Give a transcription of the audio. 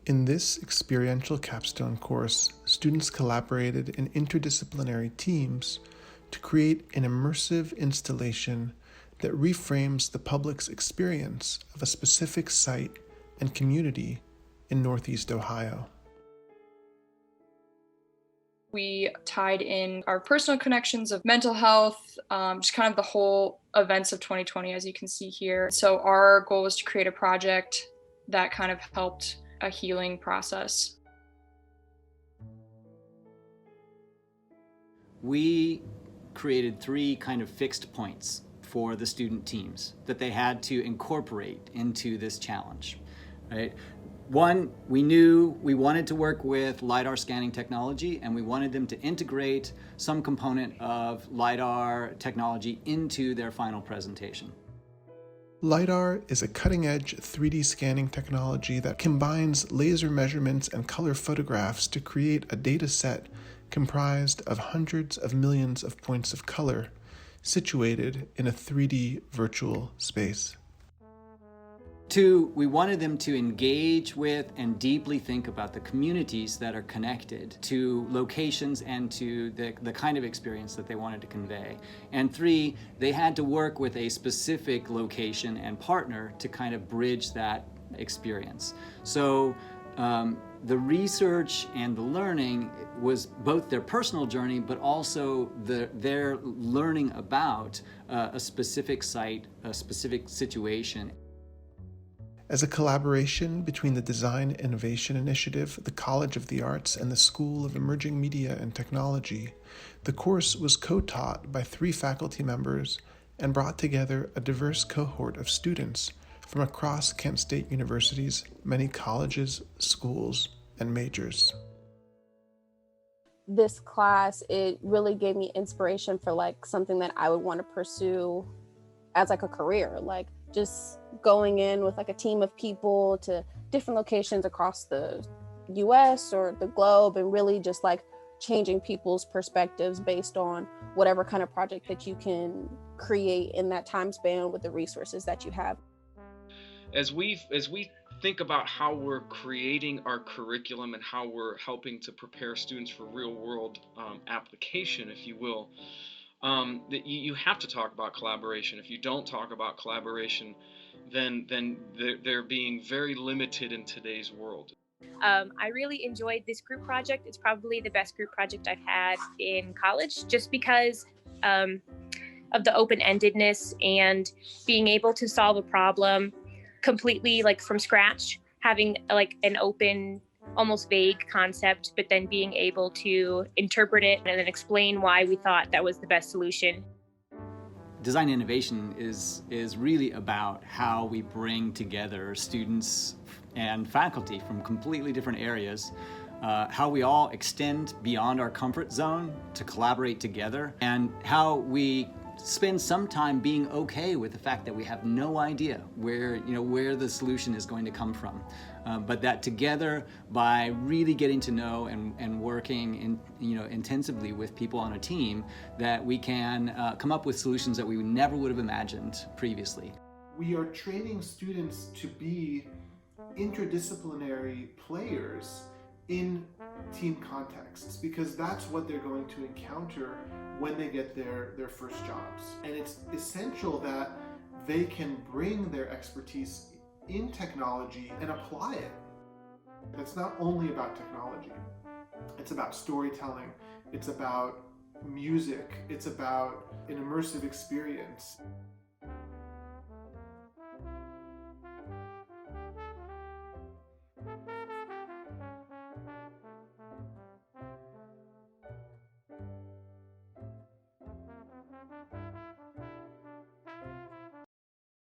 In this experiential capstone course, students collaborated in interdisciplinary teams to create an immersive installation that reframes the public's experience of a specific site and community in Northeast Ohio. We tied in our personal connections of mental health, just kind of the whole events of 2020, as you can see here. So our goal was to create a project that kind of helped a healing process. We created 3 kind of fixed points for the student teams that they had to incorporate into this challenge, right? One, we knew we wanted to work with lidar scanning technology, and we wanted them to integrate some component of lidar technology into their final presentation. LiDAR is a cutting-edge 3D scanning technology that combines laser measurements and color photographs to create a data set comprised of hundreds of millions of points of color situated in a 3D virtual space. 2, we wanted them to engage with and deeply think about the communities that are connected to locations and to the kind of experience that they wanted to convey. And 3, they had to work with a specific location and partner to kind of bridge that experience. So the research and the learning was both their personal journey, but also their learning about a specific site, a specific situation. As a collaboration between the Design Innovation Initiative, the College of the Arts, and the School of Emerging Media and Technology, the course was co-taught by 3 faculty members and brought together a diverse cohort of students from across Kent State University's many colleges, schools, and majors. This class, it really gave me inspiration for like something that I would want to pursue as like a career, like just going in with like a team of people to different locations across the US or the globe, and really just like changing people's perspectives based on whatever kind of project that you can create in that time span with the resources that you have. As we think about how we're creating our curriculum and how we're helping to prepare students for real world application, if you will, that you have to talk about collaboration. If you don't talk about collaboration, then they're being very limited in today's world. I really enjoyed this group project. It's probably the best group project I've had in college, just because of the open-endedness and being able to solve a problem completely like from scratch, having like an open, almost vague concept, but then being able to interpret it and then explain why we thought that was the best solution. Design innovation is really about how we bring together students and faculty from completely different areas, how we all extend beyond our comfort zone to collaborate together, and how we spend some time being okay with the fact that we have no idea where the solution is going to come from. But that together, by really getting to know and working intensively with people on a team, that we can come up with solutions that we never would have imagined previously. We are training students to be interdisciplinary players in team contexts, because that's what they're going to encounter when they get their first jobs. And it's essential that they can bring their expertise in technology and apply it. It's not only about technology. It's about storytelling. It's about music. It's about an immersive experience.